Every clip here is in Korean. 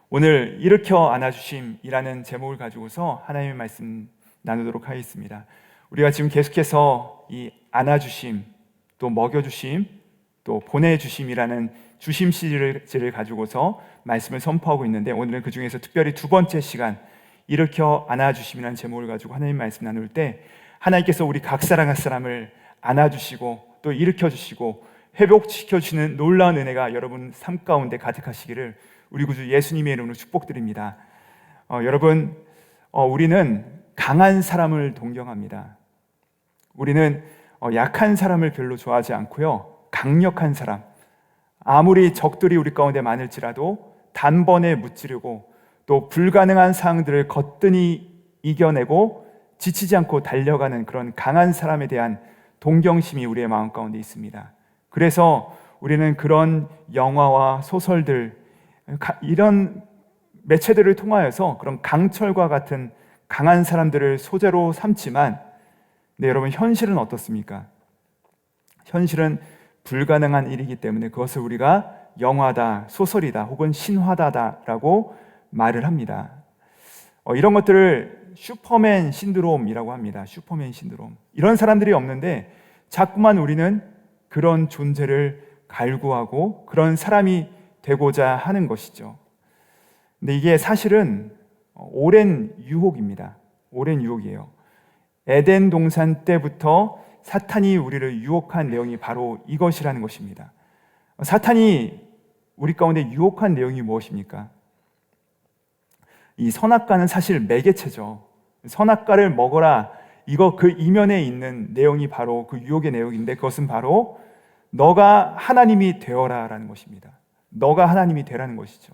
오늘 일으켜 안아주심이라는 제목을 가지고서 하나님의 말씀 나누도록 하겠습니다. 우리가 지금 계속해서 이 안아주심, 또 먹여주심, 또 보내주심이라는 주심 시리즈를 가지고서 말씀을 선포하고 있는데, 오늘은 그 중에서 특별히 두 번째 시간, 일으켜 안아주심이라는 제목을 가지고 하나님 말씀 나눌 때, 하나님께서 우리 각 사람을 안아주시고 또 일으켜주시고 회복시켜주시는 놀라운 은혜가 여러분 삶 가운데 가득하시기를 우리 구주 예수님의 이름으로 축복드립니다. 여러분, 우리는 강한 사람을 동경합니다. 우리는 약한 사람을 별로 좋아하지 않고요, 강력한 사람, 아무리 적들이 우리 가운데 많을지라도 단번에 무찌르고 또 불가능한 상황들을 거뜬히 이겨내고 지치지 않고 달려가는 그런 강한 사람에 대한 동경심이 우리의 마음 가운데 있습니다. 그래서 우리는 그런 영화와 소설들, 이런 매체들을 통하여서 그런 강철과 같은 강한 사람들을 소재로 삼지만, 네, 여러분, 현실은 어떻습니까? 현실은 불가능한 일이기 때문에 그것을 우리가 영화다, 소설이다, 혹은 신화다라고 말을 합니다. 이런 것들을 슈퍼맨 신드롬이라고 합니다. 슈퍼맨 신드롬. 이런 사람들이 없는데 자꾸만 우리는 그런 존재를 갈구하고 그런 사람이 되고자 하는 것이죠. 근데 이게 사실은 오랜 유혹입니다. 오랜 유혹이에요. 에덴 동산 때부터 사탄이 우리를 유혹한 내용이 바로 이것이라는 것입니다. 사탄이 우리 가운데 유혹한 내용이 무엇입니까? 이 선악과는 사실 매개체죠. 선악과를 먹어라, 이거 그 이면에 있는 내용이 바로 그 유혹의 내용인데, 그것은 바로 너가 하나님이 되어라 라는 것입니다. 너가 하나님이 되라는 것이죠.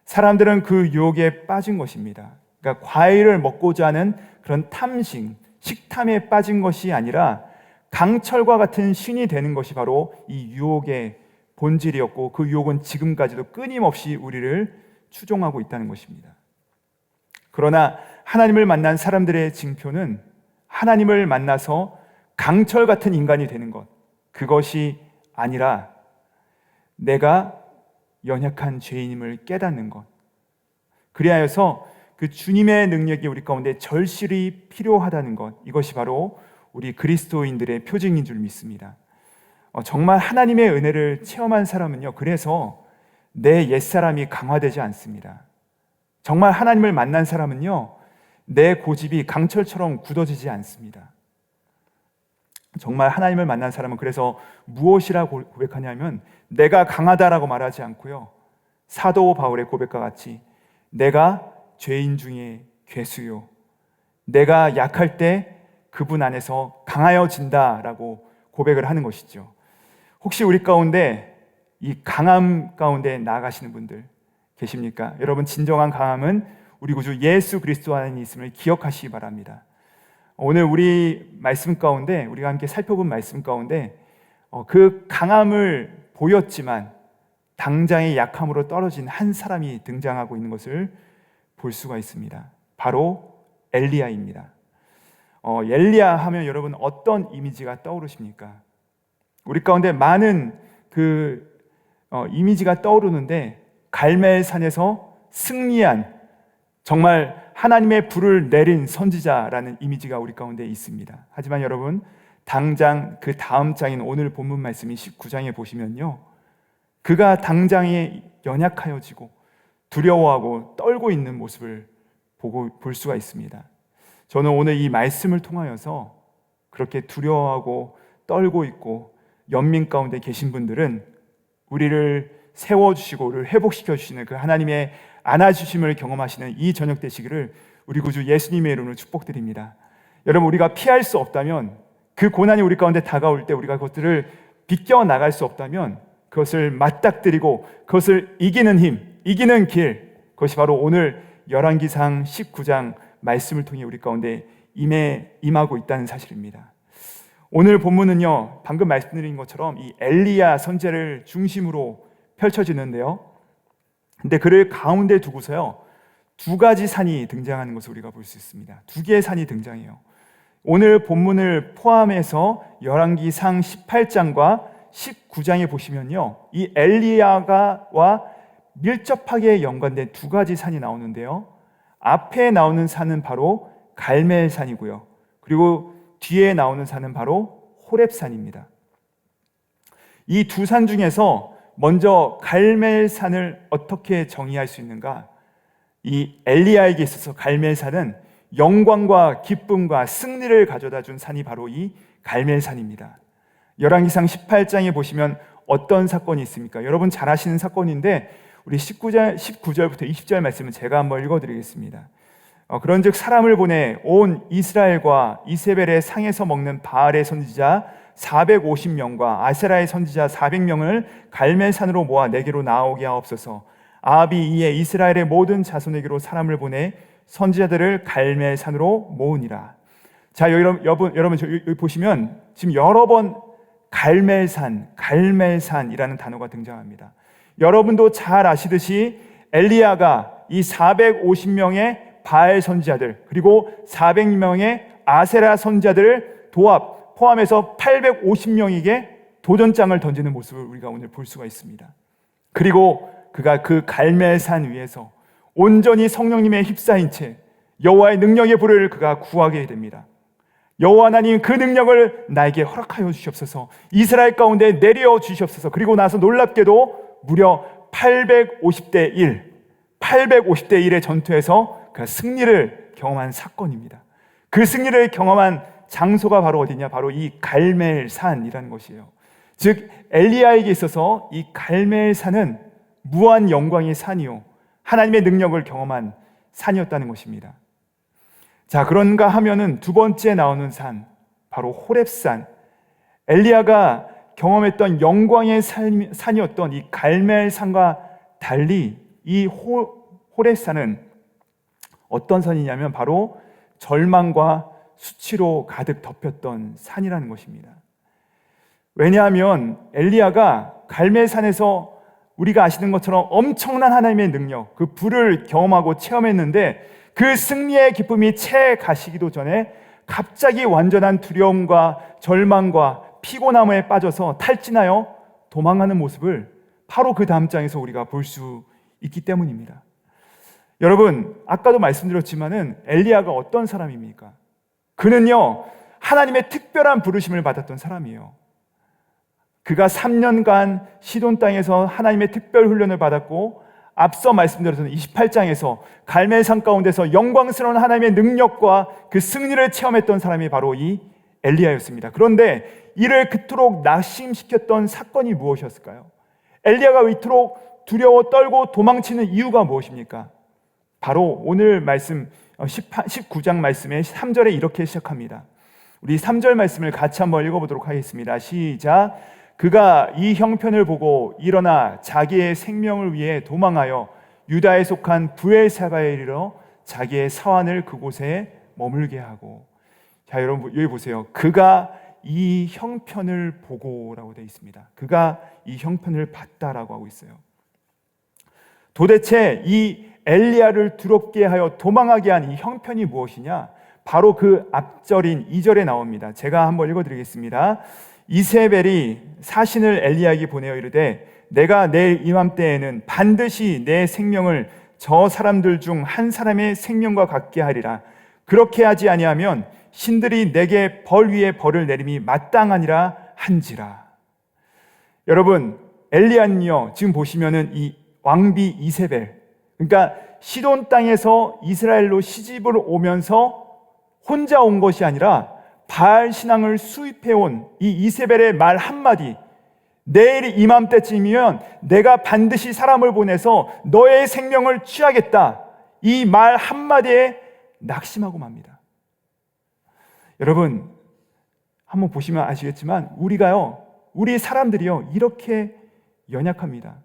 사람들은 그 유혹에 빠진 것입니다. 그러니까 과일을 먹고자 하는 그런 탐심, 식탐에 빠진 것이 아니라 강철과 같은 신이 되는 것이 바로 이 유혹의 본질이었고, 그 유혹은 지금까지도 끊임없이 우리를 추종하고 있다는 것입니다. 그러나 하나님을 만난 사람들의 징표는 하나님을 만나서 강철 같은 인간이 되는 것, 그것이 아니라 내가 연약한 죄인임을 깨닫는 것, 그리하여서 그 주님의 능력이 우리 가운데 절실히 필요하다는 것, 이것이 바로 우리 그리스도인들의 표징인 줄 믿습니다. 정말 하나님의 은혜를 체험한 사람은요, 그래서 내 옛사람이 강화되지 않습니다. 정말 하나님을 만난 사람은요, 내 고집이 강철처럼 굳어지지 않습니다. 정말 하나님을 만난 사람은 그래서 무엇이라고 고백하냐면, 내가 강하다라고 말하지 않고요, 사도 바울의 고백과 같이 내가 죄인 중에 괴수요, 내가 약할 때 그분 안에서 강하여진다라고 고백을 하는 것이죠. 혹시 우리 가운데 이 강함 가운데 나아가시는 분들 계십니까? 여러분, 진정한 강함은 우리 구주 예수 그리스도 안에 있음을 기억하시기 바랍니다. 오늘 우리 말씀 가운데, 우리가 함께 살펴본 말씀 가운데 그 강함을 보였지만 당장의 약함으로 떨어진 한 사람이 등장하고 있는 것을 볼 수가 있습니다. 바로 엘리야입니다. 엘리야 하면 여러분 어떤 이미지가 떠오르십니까? 우리 가운데 많은 그 이미지가 떠오르는데, 갈멜산에서 승리한, 정말 하나님의 불을 내린 선지자라는 이미지가 우리 가운데 있습니다. 하지만 여러분, 당장 그 다음 장인 오늘 본문 말씀인 19장에 보시면요, 그가 당장에 연약하여지고 두려워하고 떨고 있는 모습을 볼 수가 있습니다. 저는 오늘 이 말씀을 통하여서 그렇게 두려워하고 떨고 있고 연민 가운데 계신 분들은 우리를 세워주시고 우리를 회복시켜주시는 그 하나님의 안아주심을 경험하시는 이 저녁 되시기를 우리 구주 예수님의 이름으로 축복드립니다. 여러분, 우리가 피할 수 없다면, 그 고난이 우리 가운데 다가올 때 우리가 그것들을 비껴나갈 수 없다면, 그것을 맞닥뜨리고 그것을 이기는 힘, 이기는 길, 그것이 바로 오늘 열왕기상 19장 말씀을 통해 우리 가운데 임하고 있다는 사실입니다. 오늘 본문은요, 방금 말씀드린 것처럼 이 엘리야 선지자를 중심으로 펼쳐지는데요, 근데 그를 가운데 두고서요, 두 가지 산이 등장하는 것을 우리가 볼 수 있습니다. 두 개의 산이 등장해요. 오늘 본문을 포함해서 열왕기상 18장과 19장에 보시면요, 이 엘리야와 밀접하게 연관된 두 가지 산이 나오는데요. 앞에 나오는 산은 바로 갈멜산이고요. 그리고 뒤에 나오는 산은 바로 호렙산입니다. 이 두 산 중에서 먼저 갈멜산을 어떻게 정의할 수 있는가? 이 엘리야에게 있어서 갈멜산은 영광과 기쁨과 승리를 가져다 준 산이 바로 이 갈멜산입니다. 열왕기상 18장에 보시면 어떤 사건이 있습니까? 여러분 잘 아시는 사건인데 우리 19절부터 20절 말씀은 제가 한번 읽어드리겠습니다. 그런즉 사람을 보내 온 이스라엘과 이세벨의 상에서 먹는 바알의 선지자 450명과 아세라의 선지자 400명을 갈멜산으로 모아 내게로 나오게 하옵소서. 아합이 이에 이스라엘의 모든 자손에게로 사람을 보내 선지자들을 갈멜산으로 모으니라. 자, 여러분 여기 보시면 지금 여러 번 갈멜산이라는 단어가 등장합니다. 여러분도 잘 아시듯이 엘리야가 이 450명의 바알 선지자들 그리고 400명의 아세라 선지자들을 포함해서 850명에게 도전장을 던지는 모습을 우리가 오늘 볼 수가 있습니다. 그리고 그가 그 갈멜산 위에서 온전히 성령님의 휩싸인 채 여호와의 능력의 불을 그가 구하게 됩니다. 여호와 하나님, 그 능력을 나에게 허락하여 주시옵소서. 이스라엘 가운데 내려 주시옵소서. 그리고 나서 놀랍게도 무려 850대 1의 전투에서 그 승리를 경험한 사건입니다. 그 승리를 경험한 장소가 바로 어디냐? 바로 이 갈멜산이라는 것이에요. 즉 엘리야에게 있어서 이 갈멜산은 무한 영광의 산이요 하나님의 능력을 경험한 산이었다는 것입니다. 자, 그런가 하면은 두 번째 나오는 산, 바로 호렙산. 엘리야가 경험했던 영광의 산이었던 이 갈멜산과 달리 이 호렙산은 어떤 산이냐면 바로 절망과 수치로 가득 덮였던 산이라는 것입니다. 왜냐하면 엘리야가 갈멜산에서 우리가 아시는 것처럼 엄청난 하나님의 능력, 그 불을 경험하고 체험했는데 그 승리의 기쁨이 채 가시기도 전에 갑자기 완전한 두려움과 절망과 피곤함에 빠져서 탈진하여 도망가는 모습을 바로 그 다음 장에서 우리가 볼 수 있기 때문입니다. 여러분, 아까도 말씀드렸지만은 엘리야가 어떤 사람입니까? 그는요, 하나님의 특별한 부르심을 받았던 사람이에요. 그가 3년간 시돈 땅에서 하나님의 특별 훈련을 받았고, 앞서 말씀드렸던 28장에서 갈멜산 가운데서 영광스러운 하나님의 능력과 그 승리를 체험했던 사람이 바로 이 엘리야였습니다. 그런데 이를 그토록 낙심시켰던 사건이 무엇이었을까요? 엘리야가 이토록 두려워 떨고 도망치는 이유가 무엇입니까? 바로 오늘 말씀 19장 말씀의 3절에 이렇게 시작합니다. 우리 3절 말씀을 같이 한번 읽어보도록 하겠습니다. 시작. 그가 이 형편을 보고 일어나 자기의 생명을 위해 도망하여 유다에 속한 브엘사바에 이르러 자기의 사환을 그곳에 머물게 하고. 자, 여러분 여기 보세요. 그가 이 형편을 보고라고 되어 있습니다. 그가 이 형편을 봤다라고 하고 있어요. 도대체 이 엘리야를 두렵게 하여 도망하게 한 이 형편이 무엇이냐? 바로 그 앞절인 2절에 나옵니다. 제가 한번 읽어드리겠습니다. 이세벨이 사신을 엘리야에게 보내어 이르되 내가 내일 이맘때에는 반드시 내 생명을 저 사람들 중 한 사람의 생명과 같게 하리라. 그렇게 하지 아니하면 신들이 내게 벌 위에 벌을 내림이 마땅하니라 한지라. 여러분, 엘리야는요, 지금 보시면은 이 왕비 이세벨, 그러니까 시돈 땅에서 이스라엘로 시집을 오면서 혼자 온 것이 아니라 바알 신앙을 수입해온 이 이세벨의 말 한마디, 내일 이맘때쯤이면 내가 반드시 사람을 보내서 너의 생명을 취하겠다, 이 말 한마디에 낙심하고 맙니다. 여러분, 한번 보시면 아시겠지만 우리 사람들이요, 이렇게 연약합니다.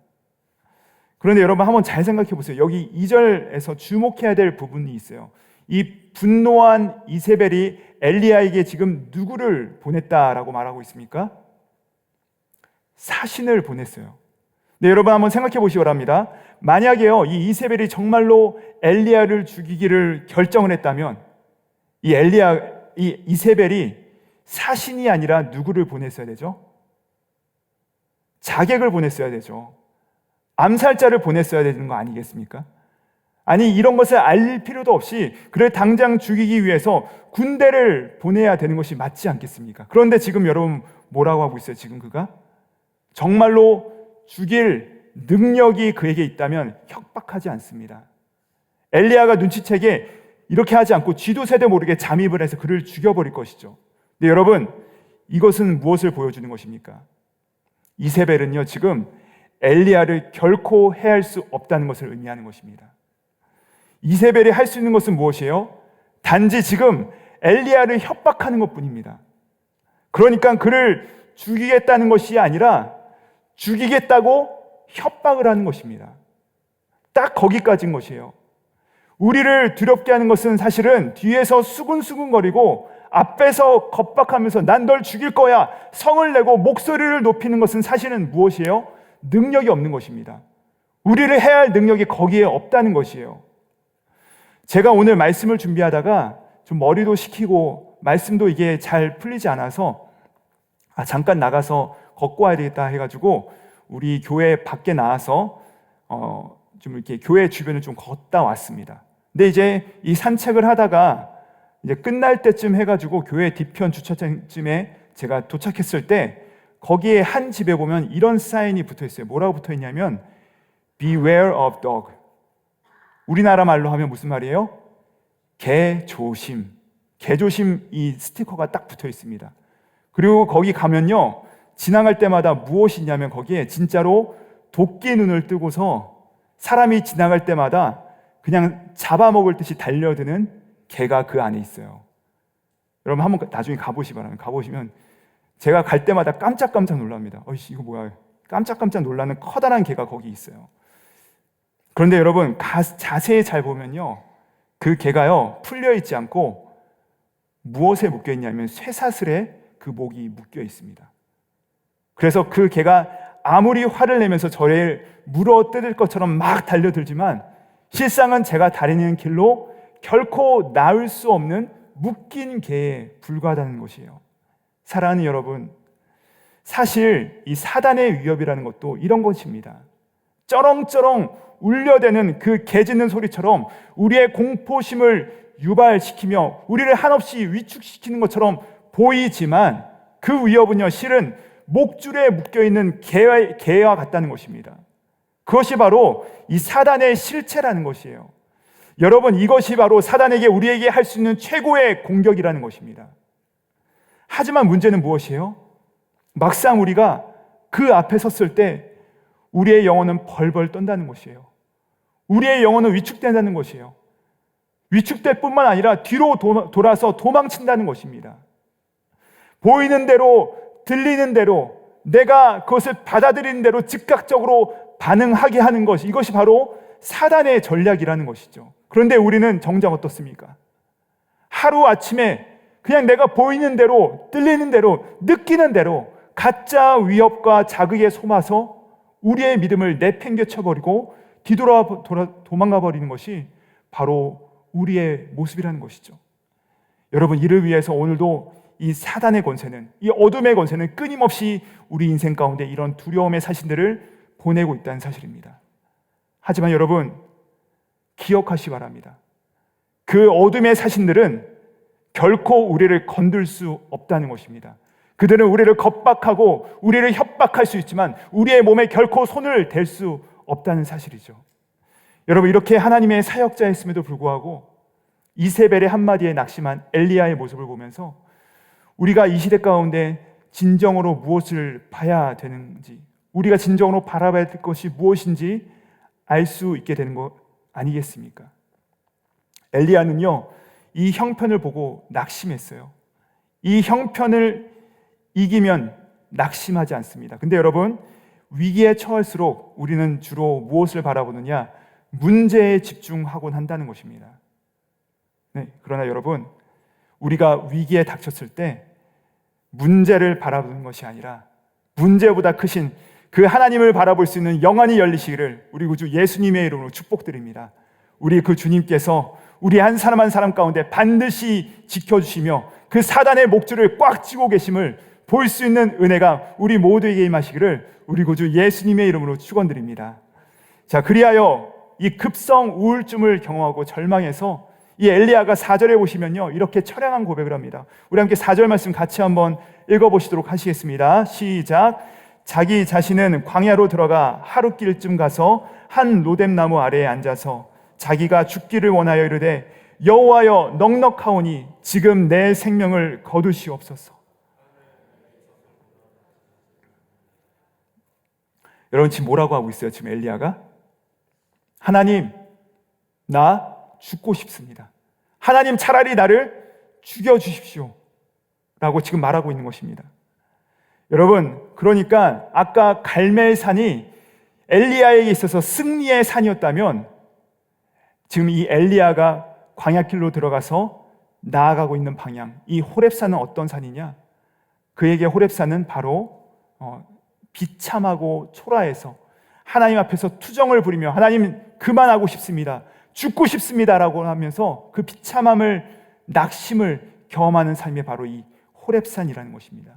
그런데 여러분 한번 잘 생각해 보세요. 여기 2절에서 주목해야 될 부분이 있어요. 이 분노한 이세벨이 엘리야에게 지금 누구를 보냈다라고 말하고 있습니까? 사신을 보냈어요. 네, 여러분 한번 생각해 보시기 바랍니다. 만약에요, 이 이세벨이 정말로 엘리야를 죽이기를 결정을 했다면 이 이세벨이 사신이 아니라 누구를 보냈어야 되죠? 자객을 보냈어야 되죠. 암살자를 보냈어야 되는 거 아니겠습니까? 아니, 이런 것을 알 필요도 없이 그를 당장 죽이기 위해서 군대를 보내야 되는 것이 맞지 않겠습니까? 그런데 지금 여러분 뭐라고 하고 있어요? 지금 그가 정말로 죽일 능력이 그에게 있다면 협박하지 않습니다. 엘리야가 눈치채게 이렇게 하지 않고 쥐도 새도 모르게 잠입을 해서 그를 죽여버릴 것이죠. 근데 여러분, 이것은 무엇을 보여주는 것입니까? 이세벨은요, 지금 엘리야를 결코 해할 수 없다는 것을 의미하는 것입니다. 이세벨이 할 수 있는 것은 무엇이에요? 단지 지금 엘리야를 협박하는 것뿐입니다. 그러니까 그를 죽이겠다는 것이 아니라 죽이겠다고 협박을 하는 것입니다. 딱 거기까지인 것이에요. 우리를 두렵게 하는 것은 사실은 뒤에서 수근수근거리고 앞에서 겁박하면서 난 널 죽일 거야 성을 내고 목소리를 높이는 것은 사실은 무엇이에요? 능력이 없는 것입니다. 우리를 해야 할 능력이 거기에 없다는 것이에요. 제가 오늘 말씀을 준비하다가 좀 머리도 식히고 말씀도 이게 잘 풀리지 않아서 잠깐 나가서 걷고 와야 되겠다 해가지고 우리 교회 밖에 나와서 좀 이렇게 교회 주변을 좀 걷다 왔습니다. 근데 이제 이 산책을 하다가 이제 끝날 때쯤 해가지고 교회 뒤편 주차장쯤에 제가 도착했을 때 거기에 한 집에 보면 이런 사인이 붙어 있어요. 뭐라고 붙어 있냐면 Beware of dog. 우리나라 말로 하면 무슨 말이에요? 개조심. 개조심 이 스티커가 딱 붙어 있습니다. 그리고 거기 가면요, 지나갈 때마다 무엇이 있냐면 거기에 진짜로 도끼 눈을 뜨고서 사람이 지나갈 때마다 그냥 잡아먹을 듯이 달려드는 개가 그 안에 있어요. 여러분 한번 나중에 가보시 바랍니다. 가보시면 제가 갈 때마다 깜짝깜짝 놀랍니다. 어이씨, 이거 뭐야? 깜짝깜짝 놀라는 커다란 개가 거기 있어요. 그런데 여러분 자세히 잘 보면요, 그 개가요 풀려 있지 않고 무엇에 묶여 있냐면 쇠사슬에 그 목이 묶여 있습니다. 그래서 그 개가 아무리 화를 내면서 저를 물어 뜯을 것처럼 막 달려들지만 실상은 제가 다니는 길로 결코 나올 수 없는 묶인 개에 불과하다는 것이에요. 사랑하는 여러분, 사실 이 사단의 위협이라는 것도 이런 것입니다. 쩌렁쩌렁 울려대는 그 개 짖는 소리처럼 우리의 공포심을 유발시키며 우리를 한없이 위축시키는 것처럼 보이지만 그 위협은요, 실은 목줄에 묶여있는 개와 같다는 것입니다. 그것이 바로 이 사단의 실체라는 것이에요. 여러분, 이것이 바로 사단에게 우리에게 할 수 있는 최고의 공격이라는 것입니다. 하지만 문제는 무엇이에요? 막상 우리가 그 앞에 섰을 때 우리의 영혼은 벌벌 떤다는 것이에요. 우리의 영혼은 위축된다는 것이에요. 위축될 뿐만 아니라 뒤로 돌아서 도망친다는 것입니다. 보이는 대로, 들리는 대로, 내가 그것을 받아들이는 대로 즉각적으로 반응하게 하는 것, 이것이 바로 사단의 전략이라는 것이죠. 그런데 우리는 정작 어떻습니까? 하루아침에 그냥 내가 보이는 대로, 들리는 대로, 느끼는 대로 가짜 위협과 자극에 속아서 우리의 믿음을 내팽개쳐버리고 도망가 버리는 것이 바로 우리의 모습이라는 것이죠. 여러분, 이를 위해서 오늘도 이 사단의 권세는, 이 어둠의 권세는 끊임없이 우리 인생 가운데 이런 두려움의 사신들을 보내고 있다는 사실입니다. 하지만 여러분, 기억하시기 바랍니다. 그 어둠의 사신들은 결코 우리를 건들 수 없다는 것입니다. 그들은 우리를 겁박하고 우리를 협박할 수 있지만 우리의 몸에 결코 손을 댈 수 없다는 사실이죠. 여러분, 이렇게 하나님의 사역자였음에도 불구하고 이세벨의 한마디에 낙심한 엘리야의 모습을 보면서 우리가 이 시대 가운데 진정으로 무엇을 봐야 되는지, 우리가 진정으로 바라봐야 될 것이 무엇인지 알 수 있게 되는 것 아니겠습니까? 엘리야는요, 이 형편을 보고 낙심했어요. 이 형편을 이기면 낙심하지 않습니다. 근데 여러분, 위기에 처할수록 우리는 주로 무엇을 바라보느냐? 문제에 집중하곤 한다는 것입니다. 네, 그러나 여러분, 우리가 위기에 닥쳤을 때 문제를 바라보는 것이 아니라 문제보다 크신 그 하나님을 바라볼 수 있는 영안이 열리시기를 우리 구주 예수님의 이름으로 축복드립니다. 우리 그 주님께서 우리 한 사람 한 사람 가운데 반드시 지켜주시며 그 사단의 목줄을 꽉 쥐고 계심을 볼 수 있는 은혜가 우리 모두에게 임하시기를 우리 구주 예수님의 이름으로 축원드립니다. 자, 그리하여 이 급성 우울증을 경험하고 절망해서 이 엘리야가 4절에 보시면요, 이렇게 처량한 고백을 합니다. 우리 함께 4절 말씀 같이 한번 읽어보시도록 하시겠습니다. 시작. 자기 자신은 광야로 들어가 하룻길쯤 가서 한 로뎀나무 아래에 앉아서 자기가 죽기를 원하여 이르되 여호와여 넉넉하오니 지금 내 생명을 거두시옵소서. 여러분, 지금 뭐라고 하고 있어요? 지금 엘리야가 하나님, 나 죽고 싶습니다. 하나님, 차라리 나를 죽여주십시오 라고 지금 말하고 있는 것입니다. 여러분, 그러니까 아까 갈멜산이 엘리야에게 있어서 승리의 산이었다면 지금 이 엘리야가 광야길로 들어가서 나아가고 있는 방향, 이 호렙산은 어떤 산이냐? 그에게 호렙산은 바로 비참하고 초라해서 하나님 앞에서 투정을 부리며 하나님 그만하고 싶습니다, 죽고 싶습니다 라고 하면서 그 비참함을, 낙심을 경험하는 삶이 바로 이 호렙산이라는 것입니다.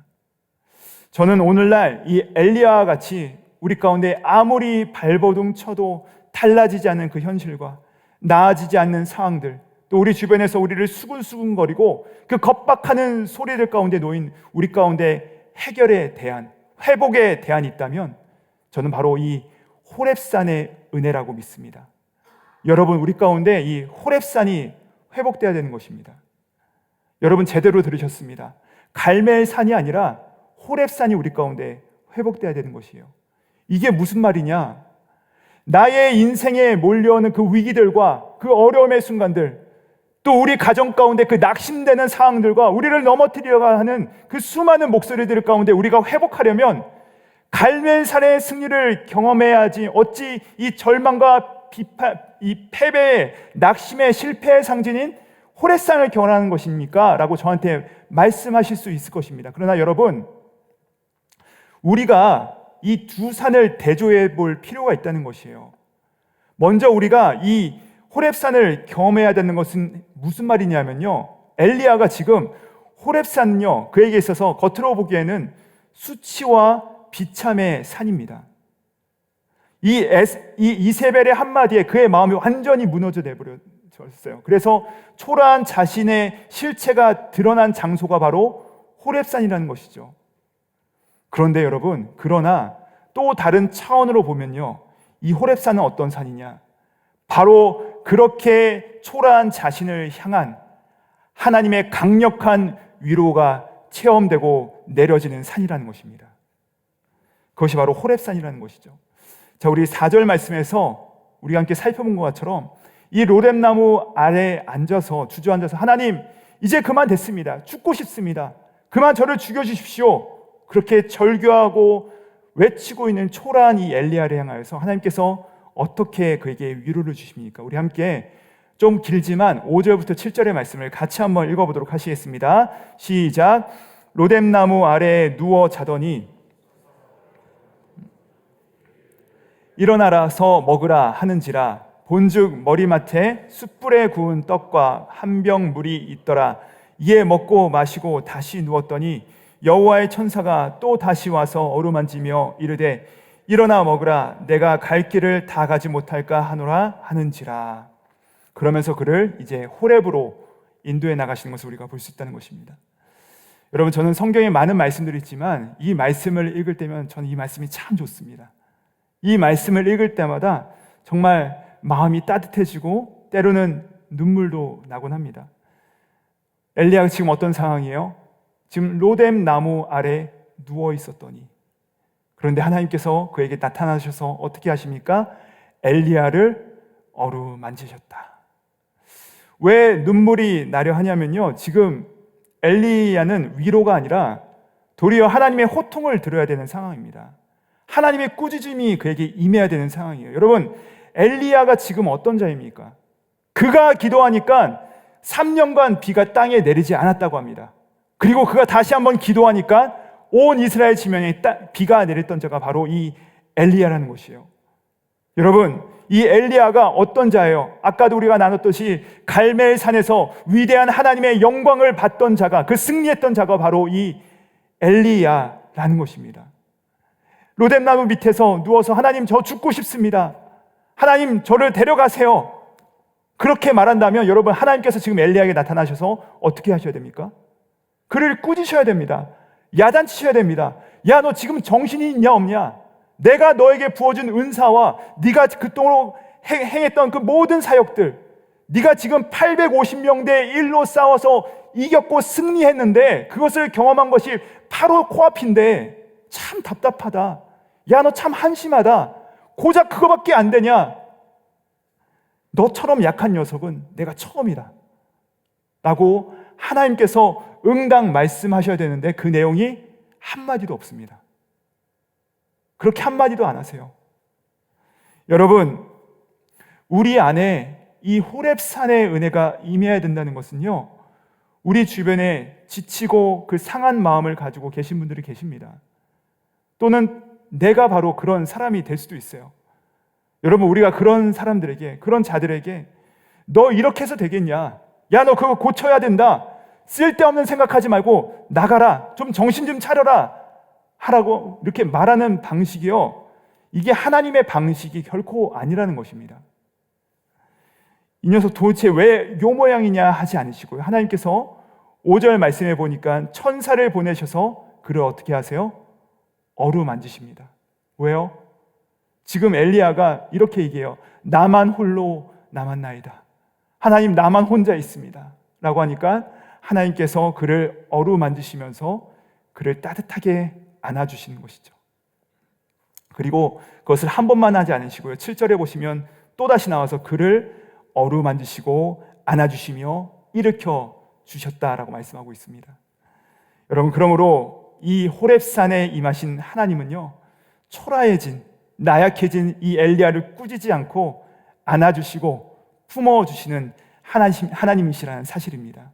저는 오늘날 이 엘리야와 같이 우리 가운데 아무리 발버둥 쳐도 달라지지 않는 그 현실과 나아지지 않는 상황들, 또 우리 주변에서 우리를 수근수근거리고 그 겁박하는 소리들 가운데 놓인 우리 가운데 해결에 대한, 회복에 대한 있다면 저는 바로 이 호렙산의 은혜라고 믿습니다. 여러분, 우리 가운데 이 호렙산이 회복되어야 되는 것입니다. 여러분, 제대로 들으셨습니다. 갈멜산이 아니라 호렙산이 우리 가운데 회복되어야 되는 것이에요. 이게 무슨 말이냐? 나의 인생에 몰려오는 그 위기들과 그 어려움의 순간들, 또 우리 가정 가운데 그 낙심되는 상황들과 우리를 넘어뜨리려고 하는 그 수많은 목소리들 가운데 우리가 회복하려면 갈멜산의 승리를 경험해야지 어찌 이 절망과 비판, 이 패배의, 낙심의 실패의 상징인 호렙산을 경험하는 것입니까? 라고 저한테 말씀하실 수 있을 것입니다. 그러나 여러분, 우리가 이 두 산을 대조해 볼 필요가 있다는 것이에요. 먼저 우리가 이 호렙산을 경험해야 되는 것은 무슨 말이냐면요, 엘리야가 지금 호렙산은요, 그에게 있어서 겉으로 보기에는 수치와 비참의 산입니다. 이 이세벨의 한마디에 그의 마음이 완전히 무너져 내버렸어요. 그래서 초라한 자신의 실체가 드러난 장소가 바로 호렙산이라는 것이죠. 그런데 여러분, 그러나 또 다른 차원으로 보면요, 이 호렙산은 어떤 산이냐? 바로 그렇게 초라한 자신을 향한 하나님의 강력한 위로가 체험되고 내려지는 산이라는 것입니다. 그것이 바로 호렙산이라는 것이죠. 자, 우리 4절 말씀에서 우리가 함께 살펴본 것처럼 이 로뎀나무 아래에 앉아서 주저앉아서 하나님, 이제 그만 됐습니다. 죽고 싶습니다. 그만 저를 죽여주십시오. 그렇게 절규하고 외치고 있는 초라한 이 엘리야를 향하여서 하나님께서 어떻게 그에게 위로를 주십니까? 우리 함께 좀 길지만 5절부터 7절의 말씀을 같이 한번 읽어보도록 하시겠습니다. 시작. 로뎀나무 아래에 누워 자더니 일어나라서 먹으라 하는지라. 본즉 머리맡에 숯불에 구운 떡과 한 병 물이 있더라. 이에 먹고 마시고 다시 누웠더니 여호와의 천사가 또 다시 와서 어루만지며 이르되 일어나 먹으라. 내가 갈 길을 다 가지 못할까 하노라 하는지라. 그러면서 그를 이제 호렙으로 인도해 나가시는 것을 우리가 볼 수 있다는 것입니다. 여러분, 저는 성경에 많은 말씀들이 있지만 이 말씀을 읽을 때면 저는 이 말씀이 참 좋습니다. 이 말씀을 읽을 때마다 정말 마음이 따뜻해지고 때로는 눈물도 나곤 합니다. 엘리야가 지금 어떤 상황이에요? 지금 로뎀나무 아래 누워 있었더니, 그런데 하나님께서 그에게 나타나셔서 어떻게 하십니까? 엘리야를 어루만지셨다. 왜 눈물이 나려 하냐면요, 지금 엘리야는 위로가 아니라 도리어 하나님의 호통을 들어야 되는 상황입니다. 하나님의 꾸짖음이 그에게 임해야 되는 상황이에요. 여러분, 엘리야가 지금 어떤 자입니까? 그가 기도하니까 3년간 비가 땅에 내리지 않았다고 합니다. 그리고 그가 다시 한번 기도하니까 온 이스라엘 지면에 비가 내렸던 자가 바로 이 엘리야라는 것이에요. 여러분, 이 엘리야가 어떤 자예요? 아까도 우리가 나눴듯이 갈멜산에서 위대한 하나님의 영광을 받던 자가, 그 승리했던 자가 바로 이 엘리야라는 것입니다. 로뎀나무 밑에서 누워서 하나님, 저 죽고 싶습니다. 하나님 저를 데려가세요. 그렇게 말한다면 여러분, 하나님께서 지금 엘리야에게 나타나셔서 어떻게 하셔야 됩니까? 그를 꾸짖으셔야 됩니다. 야단치셔야 됩니다. 야, 너 지금 정신이 있냐 없냐? 내가 너에게 부어준 은사와 네가 그동안 행했던 그 모든 사역들, 네가 지금 850명 대 1로 싸워서 이겼고 승리했는데 그것을 경험한 것이 바로 코앞인데 참 답답하다. 야, 너 참 한심하다. 고작 그거밖에 안 되냐? 너처럼 약한 녀석은 내가 처음이다 라고 하나님께서 응당 말씀하셔야 되는데 그 내용이 한마디도 없습니다. 그렇게 한마디도 안 하세요. 여러분, 우리 안에 이 호렙산의 은혜가 임해야 된다는 것은요, 우리 주변에 지치고 그 상한 마음을 가지고 계신 분들이 계십니다. 또는 내가 바로 그런 사람이 될 수도 있어요. 여러분, 우리가 그런 사람들에게, 그런 자들에게 너 이렇게 해서 되겠냐? 야, 너 그거 고쳐야 된다. 쓸데없는 생각하지 말고 나가라. 좀 정신 좀 차려라. 하라고 이렇게 말하는 방식이요, 이게 하나님의 방식이 결코 아니라는 것입니다. 이 녀석 도대체 왜 요 모양이냐 하지 않으시고요, 하나님께서 5절 말씀해 보니까 천사를 보내셔서 그를 어떻게 하세요? 어루만지십니다. 왜요? 지금 엘리야가 이렇게 얘기해요. 나만 홀로 남았나이다. 하나님, 나만 혼자 있습니다 라고 하니까 하나님께서 그를 어루만지시면서 그를 따뜻하게 안아주시는 것이죠. 그리고 그것을 한 번만 하지 않으시고요, 7절에 보시면 또다시 나와서 그를 어루만지시고 안아주시며 일으켜 주셨다라고 말씀하고 있습니다. 여러분, 그러므로 이 호렙산에 임하신 하나님은요, 초라해진, 나약해진 이 엘리야를 꾸짖지 않고 안아주시고 품어주시는 하나님이시라는 사실입니다.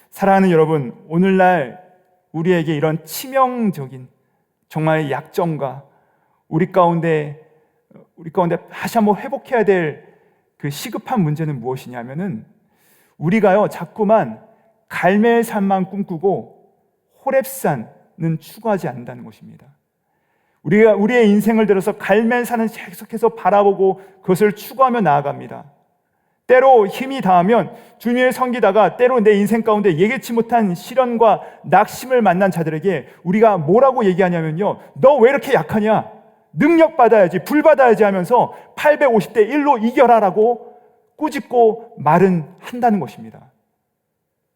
사랑하는 여러분, 오늘날 우리에게 이런 치명적인 정말 약점과 우리 가운데 다시 한번 회복해야 될 그 시급한 문제는 무엇이냐면은, 우리가요 자꾸만 갈멜산만 꿈꾸고 호렙산은 추구하지 않는다는 것입니다. 우리가 우리의 인생을 들어서 갈멜산을 계속해서 바라보고 그것을 추구하며 나아갑니다. 때로 힘이 닿으면 주님을 섬기다가 때로 내 인생 가운데 예기치 못한 시련과 낙심을 만난 자들에게 우리가 뭐라고 얘기하냐면요, 너 왜 이렇게 약하냐? 능력 받아야지, 불 받아야지 하면서 850대 1로 이겨라라고 꾸짖고 말은 한다는 것입니다.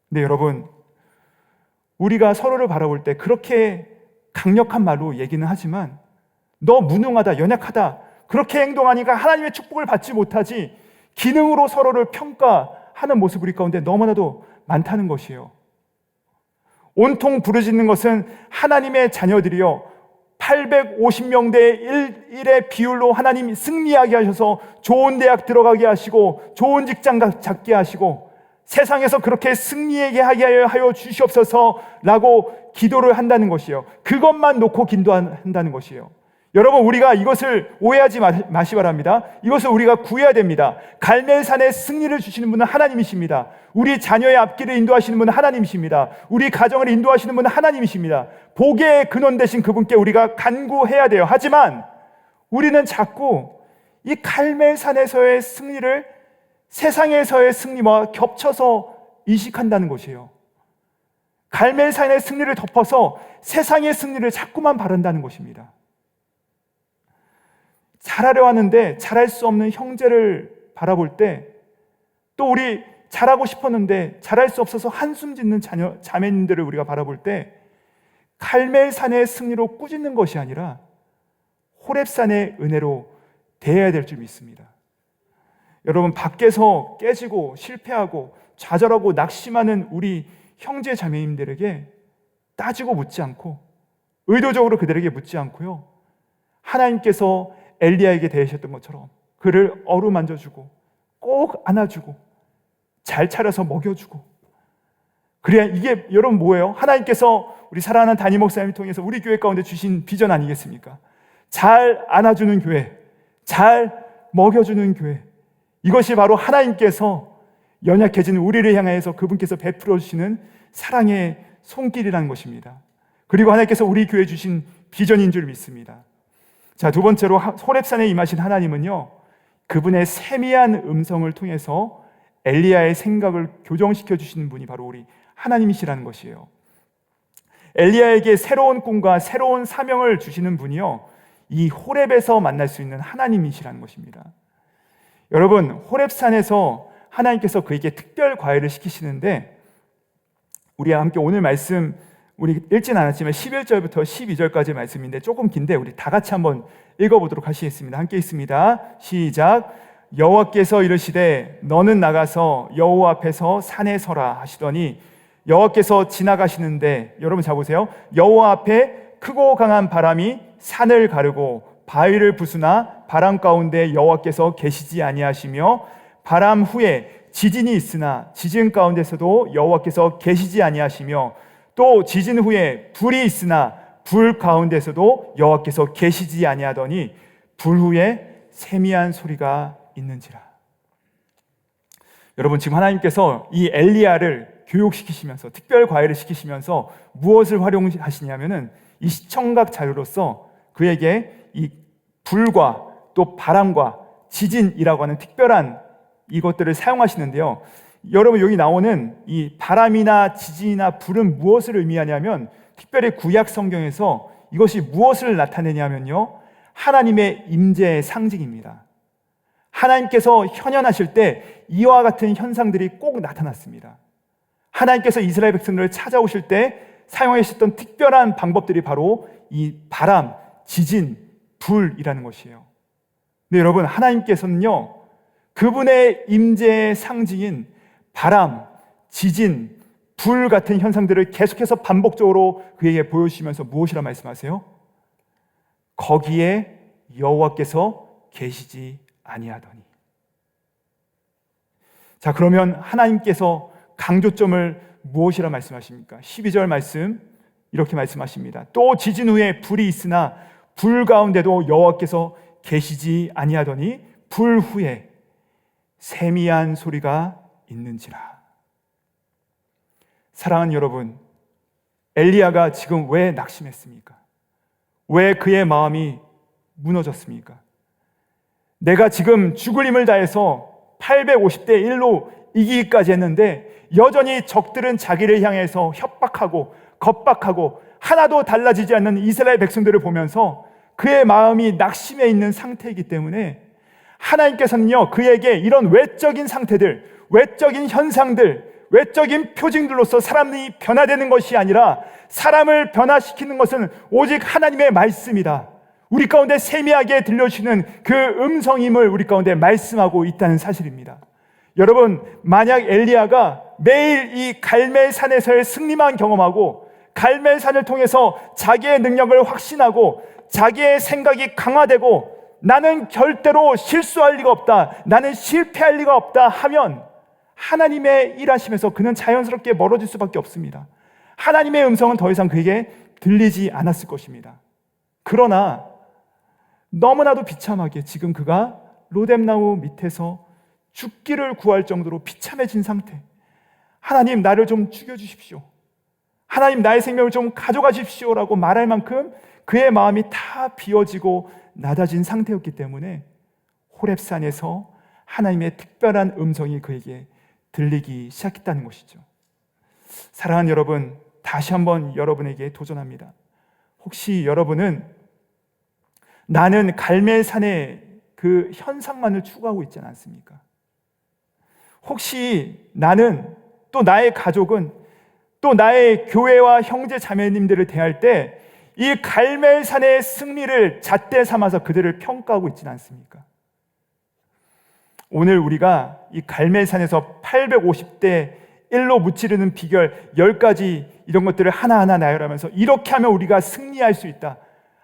근데 여러분, 우리가 서로를 바라볼 때 그렇게 강력한 말로 얘기는 하지만 너 무능하다, 연약하다, 그렇게 행동하니까 하나님의 축복을 받지 못하지, 기능으로 서로를 평가하는 모습 우리 가운데 너무나도 많다는 것이에요. 온통 부르짖는 것은 하나님의 자녀들이요, 850명 대 1의 비율로 하나님 승리하게 하셔서 좋은 대학 들어가게 하시고 좋은 직장 잡게 하시고 세상에서 그렇게 승리하게 하여 주시옵소서라고 기도를 한다는 것이에요. 그것만 놓고 기도한다는 것이에요. 여러분, 우리가 이것을 오해하지 마시 바랍니다. 이것을 우리가 구해야 됩니다. 갈멜산의 승리를 주시는 분은 하나님이십니다. 우리 자녀의 앞길을 인도하시는 분은 하나님이십니다. 우리 가정을 인도하시는 분은 하나님이십니다. 복의 근원 되신 그분께 우리가 간구해야 돼요. 하지만 우리는 자꾸 이 갈멜산에서의 승리를 세상에서의 승리와 겹쳐서 인식한다는 것이에요. 갈멜산의 승리를 덮어서 세상의 승리를 자꾸만 바란다는 것입니다. 잘하려 하는데 잘할 수 없는 형제를 바라볼 때, 또 우리 잘하고 싶었는데 잘할 수 없어서 한숨 짓는 자매님들을 우리가 바라볼 때, 갈멜산의 승리로 꾸짖는 것이 아니라 호렙산의 은혜로 대해야 될 줄 믿습니다. 여러분, 밖에서 깨지고 실패하고 좌절하고 낙심하는 우리 형제 자매님들에게 따지고 묻지 않고, 의도적으로 그들에게 묻지 않고요, 하나님께서 엘리야에게 대하셨던 것처럼 그를 어루만져주고 꼭 안아주고 잘 차려서 먹여주고, 그래야 이게 여러분 뭐예요? 하나님께서 우리 사랑하는 담임 목사님을 통해서 우리 교회 가운데 주신 비전 아니겠습니까? 잘 안아주는 교회, 잘 먹여주는 교회, 이것이 바로 하나님께서 연약해진 우리를 향해서 그분께서 베풀어 주시는 사랑의 손길이라는 것입니다. 그리고 하나님께서 우리 교회에 주신 비전인 줄 믿습니다. 자, 두 번째로 호렙산에 임하신 하나님은요, 그분의 세미한 음성을 통해서 엘리야의 생각을 교정시켜 주시는 분이 바로 우리 하나님이시라는 것이에요. 엘리야에게 새로운 꿈과 새로운 사명을 주시는 분이요, 이 호렙에서 만날 수 있는 하나님이시라는 것입니다. 여러분, 호렙산에서 하나님께서 그에게 특별 과외를 시키시는데, 우리와 함께 오늘 말씀, 우리 읽진 않았지만 11절부터 12절까지 말씀인데 조금 긴데 우리 다 같이 한번 읽어보도록 하시겠습니다. 함께 있습니다. 시작. 여호와께서 이르시되 너는 나가서 여호와 앞에서 산에 서라 하시더니 여호와께서 지나가시는데, 여러분 잘 보세요. 여호와 앞에 크고 강한 바람이 산을 가르고 바위를 부수나 바람 가운데 여호와께서 계시지 아니하시며 바람 후에 지진이 있으나 지진 가운데서도 여호와께서 계시지 아니하시며 또 지진 후에 불이 있으나 불 가운데서도 여호와께서 계시지 아니하더니 불 후에 세미한 소리가 있는지라. 여러분, 지금 하나님께서 이 엘리야를 교육시키시면서 특별 과외를 시키시면서 무엇을 활용하시냐면은 이 시청각 자료로서 그에게 이 불과 또 바람과 지진이라고 하는 특별한 이것들을 사용하시는데요. 여러분, 여기 나오는 이 바람이나 지진이나 불은 무엇을 의미하냐면, 특별히 구약 성경에서 이것이 무엇을 나타내냐면요, 하나님의 임재의 상징입니다. 하나님께서 현현하실 때 이와 같은 현상들이 꼭 나타났습니다. 하나님께서 이스라엘 백성들을 찾아오실 때 사용하셨던 특별한 방법들이 바로 이 바람, 지진, 불이라는 것이에요. 근데 여러분, 하나님께서는요, 그분의 임재의 상징인 바람, 지진, 불 같은 현상들을 계속해서 반복적으로 그에게 보여주시면서 무엇이라 말씀하세요? 거기에 여호와께서 계시지 아니하더니. 자, 그러면 하나님께서 강조점을 무엇이라 말씀하십니까? 12절 말씀 이렇게 말씀하십니다. 또 지진 후에 불이 있으나 불 가운데도 여호와께서 계시지 아니하더니 불 후에 세미한 소리가 있는지라. 사랑하는 여러분, 엘리야가 지금 왜 낙심했습니까? 왜 그의 마음이 무너졌습니까? 내가 지금 죽을 힘을 다해서 850대 1로 이기기까지 했는데 여전히 적들은 자기를 향해서 협박하고 겁박하고 하나도 달라지지 않는 이스라엘 백성들을 보면서 그의 마음이 낙심해 있는 상태이기 때문에 하나님께서는요, 그에게 이런 외적인 상태들, 외적인 현상들, 외적인 표징들로서 사람이 변화되는 것이 아니라 사람을 변화시키는 것은 오직 하나님의 말씀이다, 우리 가운데 세미하게 들려주시는 그 음성임을 우리 가운데 말씀하고 있다는 사실입니다. 여러분, 만약 엘리야가 매일 이 갈멜산에서의 승리만 경험하고 갈멜산을 통해서 자기의 능력을 확신하고 자기의 생각이 강화되고 나는 절대로 실수할 리가 없다, 나는 실패할 리가 없다 하면 하나님의 일하심에서 그는 자연스럽게 멀어질 수밖에 없습니다. 하나님의 음성은 더 이상 그에게 들리지 않았을 것입니다. 그러나 너무나도 비참하게 지금 그가 로뎀나무 밑에서 죽기를 구할 정도로 비참해진 상태, 하나님 나를 좀 죽여주십시오, 하나님 나의 생명을 좀 가져가 주십시오라고 말할 만큼 그의 마음이 다 비워지고 낮아진 상태였기 때문에 호렙산에서 하나님의 특별한 음성이 그에게 들리기 시작했다는 것이죠. 사랑하는 여러분, 다시 한번 여러분에게 도전합니다. 혹시 여러분은 나는 갈멜산의 그 현상만을 추구하고 있지 않습니까? 혹시 나는, 또 나의 가족은, 또 나의 교회와 형제 자매님들을 대할 때 이 갈멜산의 승리를 잣대 삼아서 그들을 평가하고 있지는 않습니까? 오늘 우리가 이 갈멜산에서 850대 1로 무찌르는 비결 10가지 이런 것들을 하나하나 나열하면서 이렇게 하면 우리가 승리할 수 있다,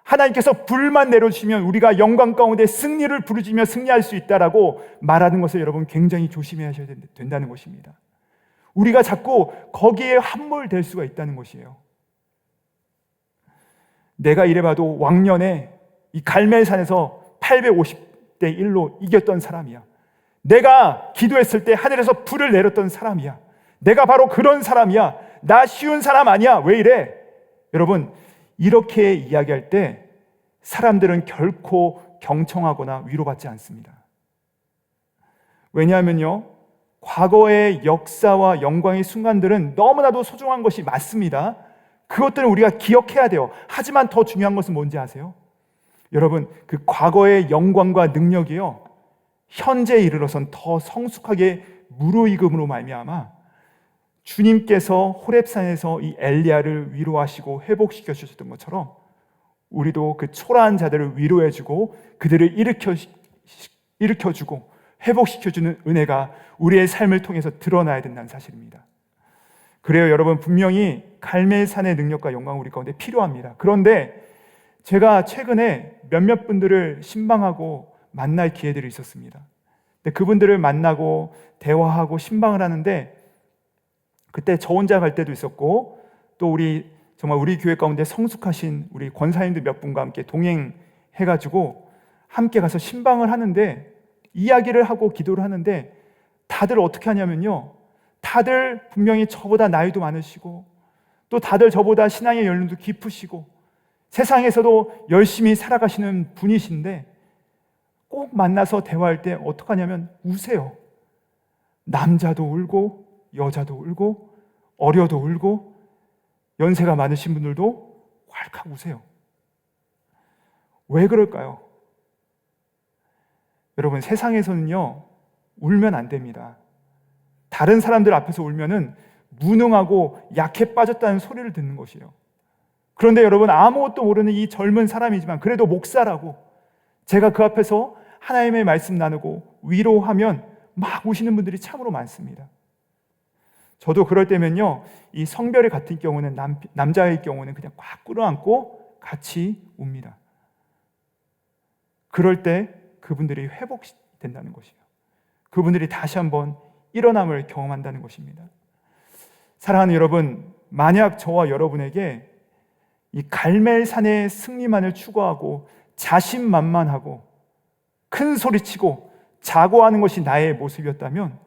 하나님께서 불만 내려주시면 우리가 영광 가운데 승리를 부르짖으며 승리할 수 있다라고 말하는 것을 여러분 굉장히 조심해야 된다는 것입니다. 우리가 자꾸 거기에 함몰될 수가 있다는 것이에요. 내가 이래봐도 왕년에 이 갈멜산에서 850대 1로 이겼던 사람이야, 내가 기도했을 때 하늘에서 불을 내렸던 사람이야, 내가 바로 그런 사람이야, 나 쉬운 사람 아니야, 왜 이래? 여러분, 이렇게 이야기할 때 사람들은 결코 경청하거나 위로받지 않습니다. 왜냐하면요, 과거의 역사와 영광의 순간들은 너무나도 소중한 것이 맞습니다. 그것들은 우리가 기억해야 돼요. 하지만 더 중요한 것은 뭔지 아세요? 여러분, 그 과거의 영광과 능력이요, 현재에 이르러선 더 성숙하게 무르익음으로 말미암아 주님께서 호렙산에서 이 엘리야를 위로하시고 회복시켜 주셨던 것처럼 우리도 그 초라한 자들을 위로해주고 그들을 일으켜주고 회복시켜주는 은혜가 우리의 삶을 통해서 드러나야 된다는 사실입니다. 그래요, 여러분, 분명히 갈멜산의 능력과 영광이 우리 가운데 필요합니다. 그런데 제가 최근에 몇몇 분들을 신방하고 만날 기회들이 있었습니다. 근데 그분들을 만나고 대화하고 신방을 하는데 그때 저 혼자 갈 때도 있었고 또 정말 우리 교회 가운데 성숙하신 우리 권사님들 몇 분과 함께 동행해가지고 함께 가서 신방을 하는데 이야기를 하고 기도를 하는데 다들 어떻게 하냐면요, 다들 분명히 저보다 나이도 많으시고 또 다들 저보다 신앙의 연륜도 깊으시고 세상에서도 열심히 살아가시는 분이신데 꼭 만나서 대화할 때 어떻게 하냐면 우세요. 남자도 울고 여자도 울고 어려도 울고 연세가 많으신 분들도 왈칵 우세요. 왜 그럴까요? 여러분, 세상에서는요, 울면 안 됩니다. 다른 사람들 앞에서 울면은 무능하고 약해 빠졌다는 소리를 듣는 것이에요. 그런데 여러분, 아무것도 모르는 이 젊은 사람이지만 그래도 목사라고 제가 그 앞에서 하나님의 말씀 나누고 위로하면 막 우시는 분들이 참으로 많습니다. 저도 그럴 때면요, 이 성별이 같은 경우는 남자의 경우는 그냥 꽉 끌어안고 같이 웁니다. 그럴 때 그분들이 회복된다는 것이에요. 그분들이 다시 한번 일어남을 경험한다는 것입니다. 사랑하는 여러분, 만약 저와 여러분에게 이 갈멜산의 승리만을 추구하고 자신만만하고 큰 소리치고 자고하는 것이 나의 모습이었다면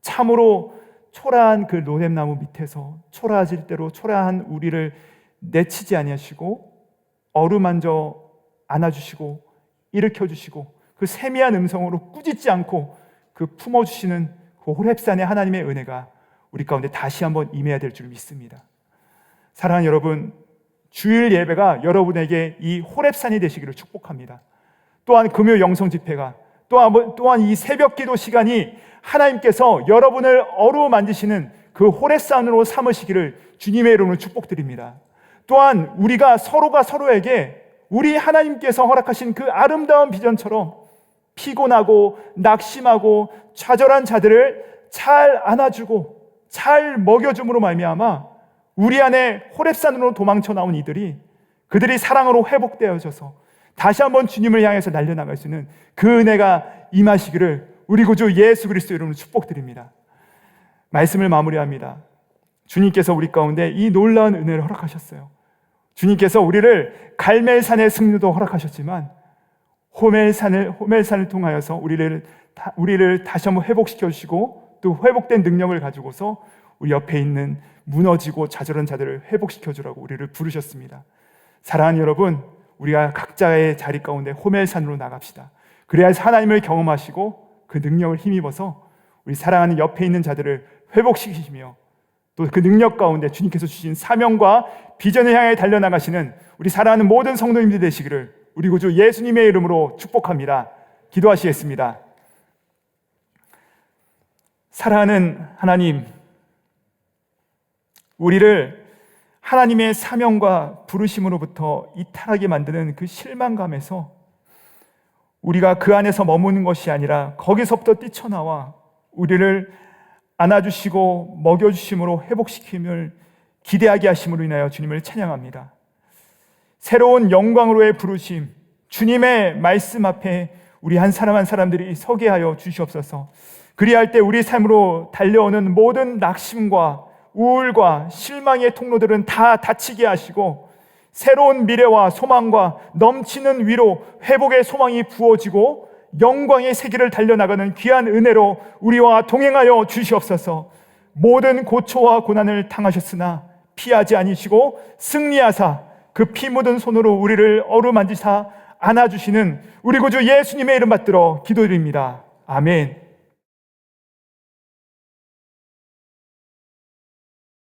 참으로 초라한 그 로뎀나무 밑에서 초라해질 대로 초라한 우리를 내치지 아니하시고 어루만져 안아주시고 일으켜주시고 그 세미한 음성으로 꾸짖지 않고 그 품어주시는 그 호렙산의 하나님의 은혜가 우리 가운데 다시 한번 임해야 될 줄 믿습니다. 사랑하는 여러분, 주일 예배가 여러분에게 이 호렙산이 되시기를 축복합니다. 또한 금요 영성 집회가 또한 이 새벽 기도 시간이 하나님께서 여러분을 어루만지시는 그 호렙산으로 삼으시기를 주님의 이름으로 축복드립니다. 또한 우리가 서로가 서로에게 우리 하나님께서 허락하신 그 아름다운 비전처럼 피곤하고 낙심하고 좌절한 자들을 잘 안아주고 잘 먹여줌으로 말미암아 우리 안에 호렙산으로 도망쳐 나온 그들이 사랑으로 회복되어져서 다시 한번 주님을 향해서 날려나갈 수 있는 그 은혜가 임하시기를 우리 구주 예수 그리스도 이름으로 축복드립니다. 말씀을 마무리합니다. 주님께서 우리 가운데 이 놀라운 은혜를 허락하셨어요. 주님께서 우리를 갈멜산의 승리도 허락하셨지만 호멜산을 통하여서 우리를 다시 한번 회복시켜 주시고 또 회복된 능력을 가지고서 우리 옆에 있는 무너지고 좌절한 자들을 회복시켜 주라고 우리를 부르셨습니다. 사랑하는 여러분, 우리가 각자의 자리 가운데 호멜산으로 나갑시다. 그래야 하나님을 경험하시고 그 능력을 힘입어서 우리 사랑하는 옆에 있는 자들을 회복시키시며 또 그 능력 가운데 주님께서 주신 사명과 비전을 향해 달려나가시는 우리 사랑하는 모든 성도님들 되시기를 우리 구주 예수님의 이름으로 축복합니다. 기도하시겠습니다. 사랑하는 하나님, 우리를 하나님의 사명과 부르심으로부터 이탈하게 만드는 그 실망감에서 우리가 그 안에서 머무는 것이 아니라 거기서부터 뛰쳐나와 우리를 안아주시고 먹여주심으로 회복시킴을 기대하게 하심으로 인하여 주님을 찬양합니다. 새로운 영광으로의 부르심, 주님의 말씀 앞에 우리 한 사람 한 사람들이 서게 하여 주시옵소서. 그리할 때 우리 삶으로 달려오는 모든 낙심과 우울과 실망의 통로들은 다 닫히게 하시고 새로운 미래와 소망과 넘치는 위로 회복의 소망이 부어지고 영광의 세계를 달려나가는 귀한 은혜로 우리와 동행하여 주시옵소서. 모든 고초와 고난을 당하셨으나 피하지 아니시고 승리하사 그 피 묻은 손으로 우리를 어루만지사 안아주시는 우리 구주 예수님의 이름 받들어 기도드립니다. 아멘.